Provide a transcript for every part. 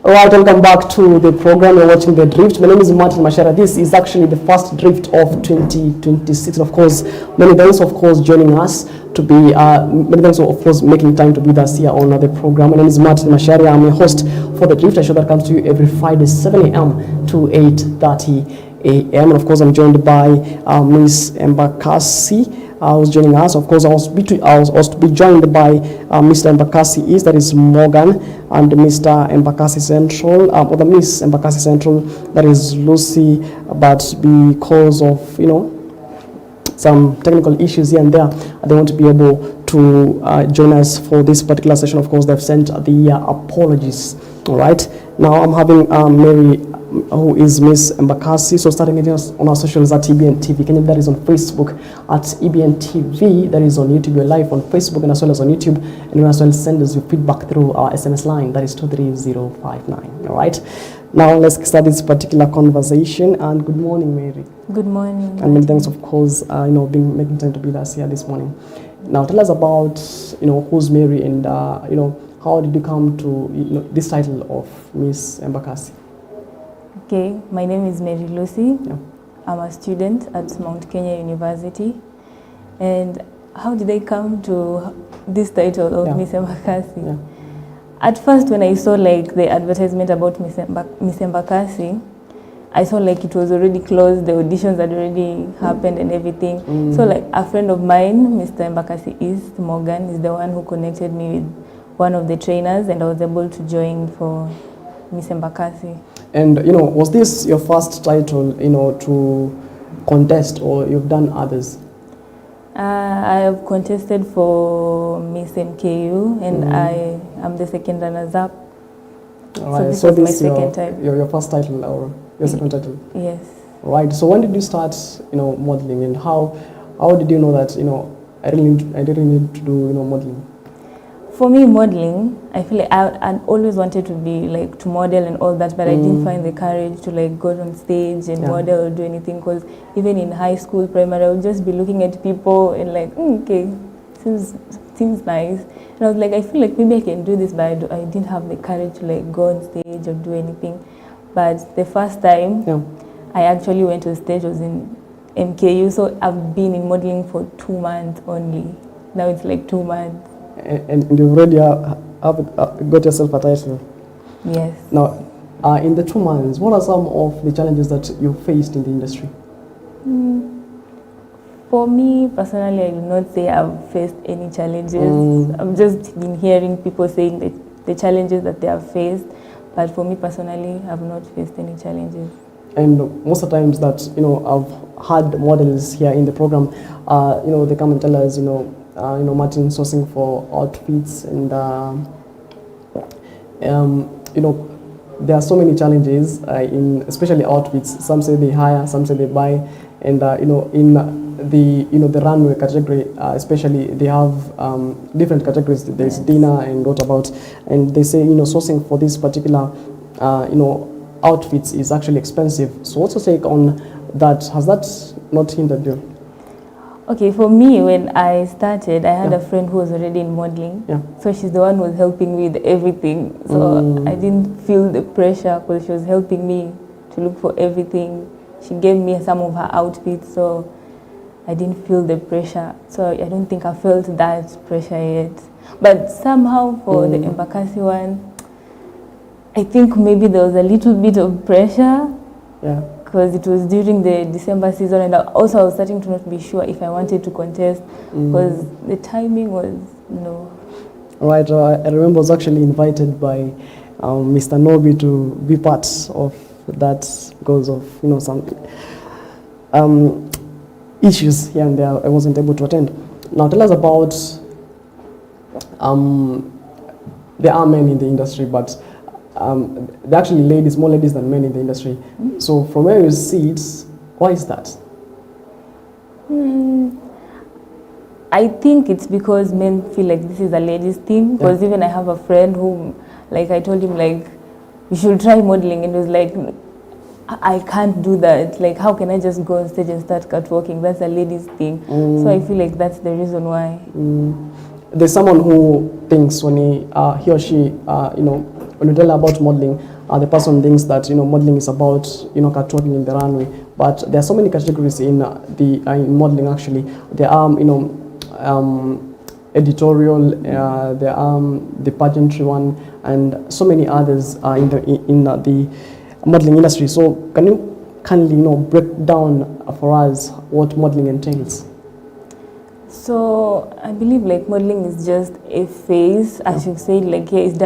All right, welcome back to the program. You're watching The Drift. My name is Macharia. This is actually the first drift of 2026. Of course, many thanks, of course, joining us to be, many thanks, of course, making time to be with us here on the program. My name is Macharia. I'm your host for The Drift, a show that comes to you every Friday, 7 a.m. to 8:30 a.m. And of course, I'm joined by Miss Embakasi. Who's joining us. Of course, I was to be joined by Mr. Embakasi that is Morgan, and Mr. Embakasi Central, or the Miss Embakasi Central, that is Lucy, but because of, some technical issues here and there, they want to be able to join us for this particular session. Of course, they've sent the apologies. All right. Now I'm having Mary, who is Miss Embakasi. So starting it on our socials at EBN TV. Kenya, that is on Facebook at EBN TV. That is on YouTube. We're live on Facebook and as well as on YouTube. And you as well send us your feedback through our SMS line. That is 23059. All right. Now let's start this particular conversation. And good morning, Mary. Good morning. And many thanks, of course, making time to be with us here this morning. Now tell us about, who's Mary and, how did you come to this title of Miss Embakasi? Okay, my name is Mary Lucy. Yeah. I'm a student at Mount Kenya University. And how did I come to this title of Miss Embakasi? Yeah. At first, when I saw the advertisement about Miss Embakasi, I saw it was already closed, the auditions had already happened and everything. So a friend of mine, Mr. Embakasi East, Morgan, is the one who connected me with one of the trainers, and I was able to join for Miss Embakasi. And, was this your first title, to contest, or you've done others? I have contested for Miss MKU, and I am the second runners-up. Right. So this was my second time. Your first title, or your second title? Yes. Right. So when did you start, modeling, and how did you know that, I really need to do, modeling? For me, modeling, I feel I always wanted to be to model and all that, but I didn't find the courage to go on stage and model or do anything, because even in high school, primary, I would just be looking at people and okay, seems nice. And I was I feel maybe I can do this, but I didn't have the courage to go on stage or do anything. But the first time I actually went on stage was in MKU, so I've been in modeling for 2 months only. Now it's 2 months. And you already got yourself a title. Yes. Now, in the 2 months, what are some of the challenges that you faced in the industry? For me, personally, I will not say I've faced any challenges. I've just been hearing people saying the challenges that they have faced. But for me, personally, I've not faced any challenges. And most of the times that, I've had models here in the program, they come and tell us, Martin sourcing for outfits, and there are so many challenges in especially outfits. Some say they hire, some say they buy, and in the runway category, especially they have different categories. There's dinner and what about, and they say sourcing for this particular outfits is actually expensive. So what's your take on that? Has that not hindered you? Okay, for me, when I started, I had a friend who was already in modeling. Yeah. So she's the one who was helping me with everything. So I didn't feel the pressure, because she was helping me to look for everything. She gave me some of her outfits, so I didn't feel the pressure. So I don't think I felt that pressure yet. But somehow for the Embakasi one, I think maybe there was a little bit of pressure. Yeah. Because it was during the December season, and also I was starting to not be sure if I wanted to contest, because the timing was, Right, I remember I was actually invited by Mr. Nobi to be part of that because of, some issues here and there. I wasn't able to attend. Now tell us about, there are men in the industry, but they're actually ladies, more ladies than men in the industry. So from where you see it, why is that? I think it's because men feel this is a ladies thing. Because even I have a friend who, I told him you should try modeling, and he was I can't do that. How can I just go on stage and start catwalking? That's a ladies thing. So I feel that's the reason why. There's someone who thinks when he or she, when you tell about modeling, the person thinks that modeling is about catwalking in the runway. But there are so many categories in in modeling. Actually, there are editorial, there are the pageantry one, and so many others in the modeling industry. So can you kindly break down for us what modeling entails? So I believe like modeling is just a phase, as you said, like it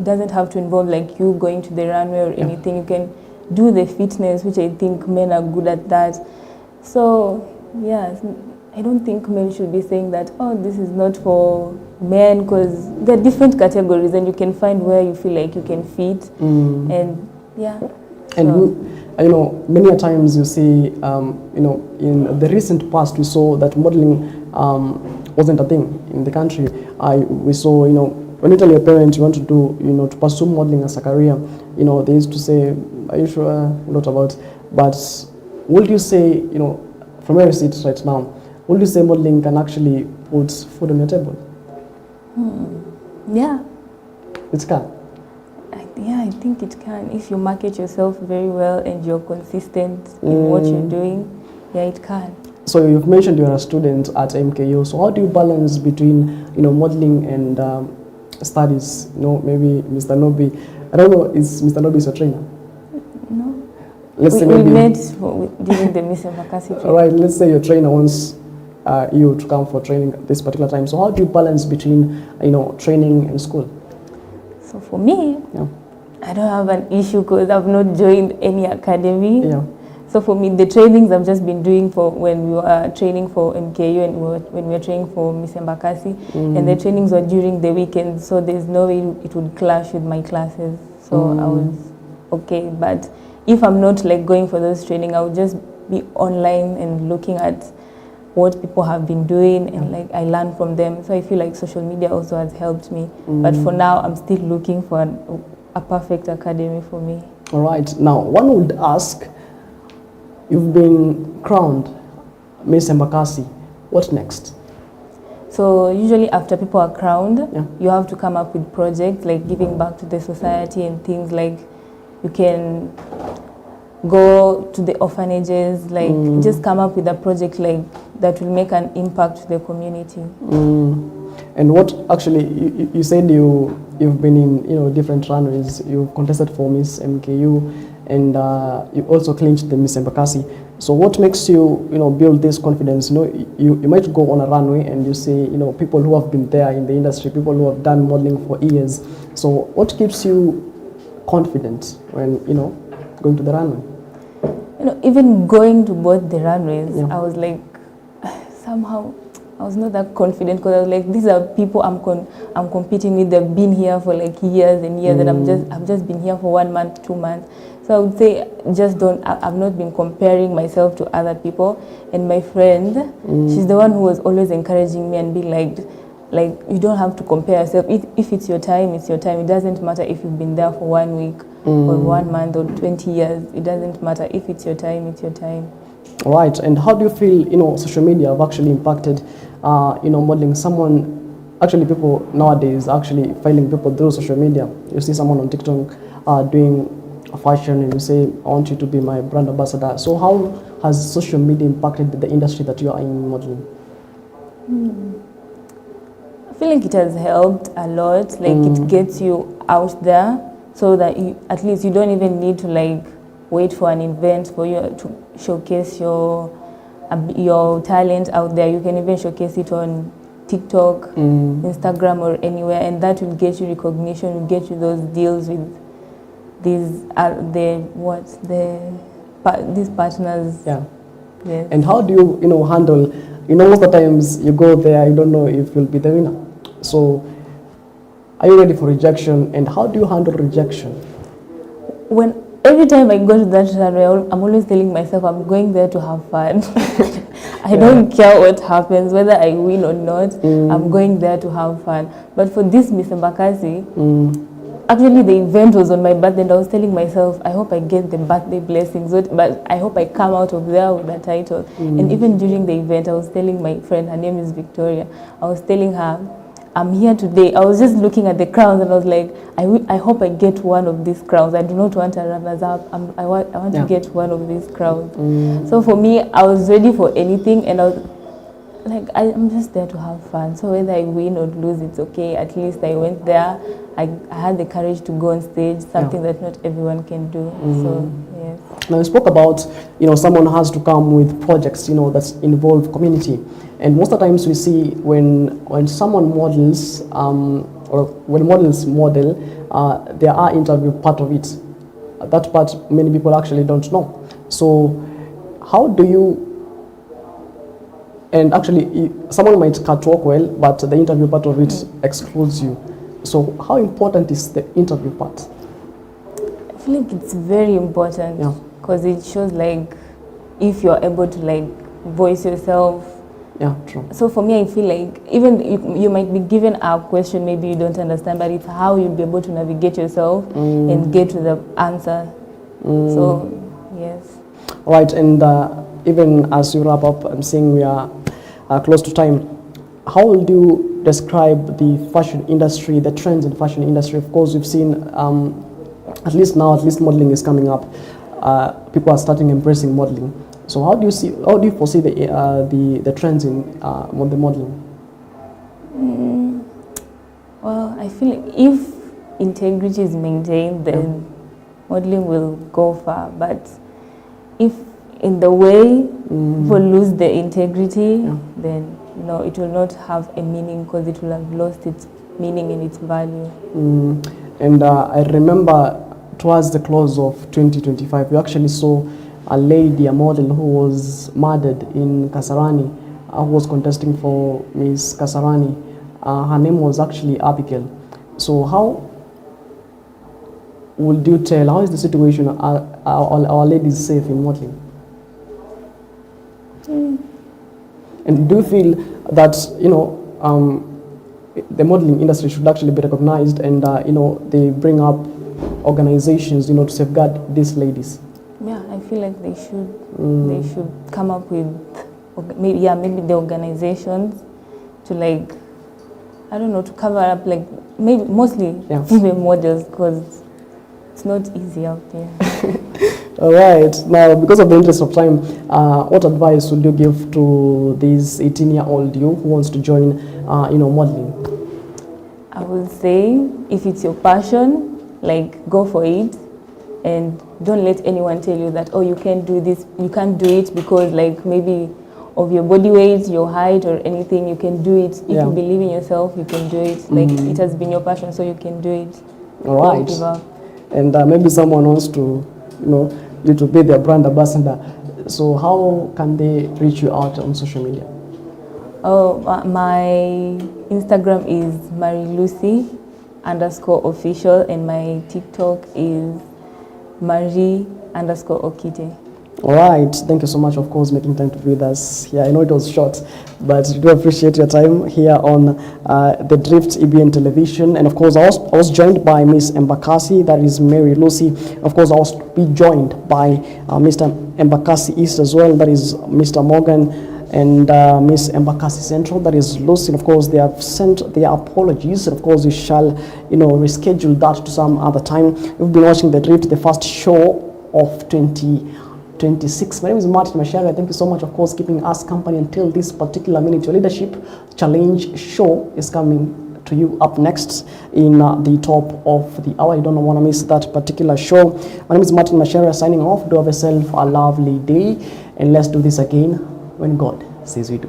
doesn't have to involve like you going to the runway or anything. You can do the fitness, which I think men are good at that. So yeah, I don't think men should be saying that, oh, this is not for men, because there are different categories and you can find where you feel like you can fit. And yeah. And many a times you see, in the recent past we saw that modeling wasn't a thing in the country. We saw, when you tell your parents you want to do, to pursue modeling as a career, they used to say, are you sure? Not about. But would you say, from where you sit right now, would you say modeling can actually put food on your table? Yeah. It can. Yeah, I think it can. If you market yourself very well and you're consistent in what you're doing, yeah, it can. So you've mentioned you're a student at MKU. So how do you balance between, modeling and studies? Maybe Mr. Nobi. I don't know, is Mr. Nobi your trainer? No. Let's say we met during the Miss Embakasi trip. All right, let's say your trainer wants you to come for training at this particular time. So how do you balance between, training and school? So for me, I don't have an issue because I've not joined any academy. Yeah. So for me, the trainings I've just been doing for when we were training for MKU and when we were training for Miss Embakasi, and the trainings were during the weekend, so there's no way it would clash with my classes. So I was okay. But if I'm not like going for those training, I would just be online and looking at what people have been doing, and like I learn from them. So I feel like social media also has helped me. But for now, I'm still looking for a perfect academy for me. All right. Now, one would ask, you've been crowned Miss Embakasi. What next? So usually after people are crowned, you have to come up with projects like giving back to the society and things like you can go to the orphanages, like just come up with a project like that will make an impact to the community. And what actually, you said you've been in different runways. You've contested for Miss MKU, and you also clinched the Miss Embakasi. So what makes you build this confidence? You might go on a runway and you see people who have been there in the industry, people who have done modeling for years. So what keeps you confident when going to the runway? Even going to both the runways, I was like, somehow I was not that confident, because I was like, these are people I'm competing with. They've been here for like years and years, and I've just been here for 1 month, 2 months. So I would say, I've not been comparing myself to other people. And my friend, she's the one who was always encouraging me and being like you don't have to compare yourself. If it's your time, it's your time. It doesn't matter if you've been there for 1 week or 1 month or 20 years. It doesn't matter. If it's your time, it's your time. All right. And how do you feel, social media have actually impacted, modeling? People nowadays actually finding people through social media. You see someone on TikTok doing a fashion and you say, I want you to be my brand ambassador. So how has social media impacted the industry that you are in modeling? I feel like it has helped a lot. Like it gets you out there so that at least you don't even need to like wait for an event for you to showcase your talent out there. You can even showcase it on TikTok, Instagram, or anywhere, and that will get you recognition, will get you those deals with these these partners. Yeah. Yes. And how do you handle, most of the times you go there, you don't know if you'll be the winner. So are you ready for rejection, and how do you handle rejection? Every time I go to that runway, I'm always telling myself I'm going there to have fun. I don't care what happens, whether I win or not, I'm going there to have fun. But for this Miss Embakasi, actually the event was on my birthday, and I was telling myself, I hope I get the birthday blessings, but I hope I come out of there with a title. And even during the event, I was telling my friend, her name is Victoria, I was telling her, I'm here today. I was just looking at the crowns and I was like, I hope I get one of these crowns. I do not want a runners-up. I want to get one of these crowns. So for me, I was ready for anything, and I was like, I'm just there to have fun. So whether I win or lose, it's okay. At least I went there. I had the courage to go on stage, something that not everyone can do. So yes. Now you spoke about, someone has to come with projects, that involve community. And most of the times we see when someone models, or when models model, there are interview part of it. That part many people actually don't know. So how do you, and actually someone might catwalk well, but the interview part of it excludes you. So how important is the interview part? I feel like it's very important, because it shows like if you're able to like voice yourself. Yeah, true. So for me, I feel like even you might be given a question maybe you don't understand, but it's how you'll be able to navigate yourself and get to the answer. So yes. All right, and even as we wrap up, I'm saying we are close to time. How would you describe the fashion industry, the trends in the fashion industry? Of course, we've seen, at least modeling is coming up. People are starting embracing modeling. So how do you foresee the trends in the modeling? Well, I feel like if integrity is maintained, then modeling will go far. But if in the way people lose the integrity, then it will not have a meaning, because it will have lost its meaning and its value. And I remember towards the close of 2025, we actually saw a lady, a model who was murdered in Kasarani, who was contesting for Miss Kasarani. Her name was actually Abigail. So how would you tell, how is the situation? Are our ladies safe in modeling? And do you feel that, the modeling industry should actually be recognized, and, they bring up organizations, to safeguard these ladies? Yeah, I feel like they should. They should come up with maybe the organizations to like, I don't know, to cover up like maybe mostly female models, because it's not easy out there. All right. Now, because of the interest of time, what advice would you give to this 18-year-old you who wants to join, modeling? I would say, if it's your passion, like go for it. And don't let anyone tell you that, oh, you can't do this, you can't do it because like maybe of your body weight, your height or anything. You can do it. If you believe in yourself, you can do it. Like it has been your passion, so you can do it. All right. Don't give up. And maybe someone wants to, you to be their brand ambassador. So how can they reach you out on social media? Oh, my Instagram is marilucy_official, and my TikTok is Marie_Okite. All right. Thank you so much, of course, making time to be with us here. I know it was short, but we do appreciate your time here on the Drift EBN television. And of course, I was joined by Miss Embakasi, that is Mary Lucy. Of course, I was be joined by Mr. Embakasi East as well, that is Mr. Morgan, and Miss Embakasi Central, that is Lucy. And of course, they have sent their apologies. And of course, we shall, reschedule that to some other time. We've been watching the Drift, the first show of 2026. My name is Macharia. Thank you so much, of course, keeping us company until this particular minute. Your Leadership Challenge show is coming to you up next in the top of the hour. You don't want to miss that particular show. My name is Macharia signing off. Do have yourself a lovely day, and let's do this again when God says we do.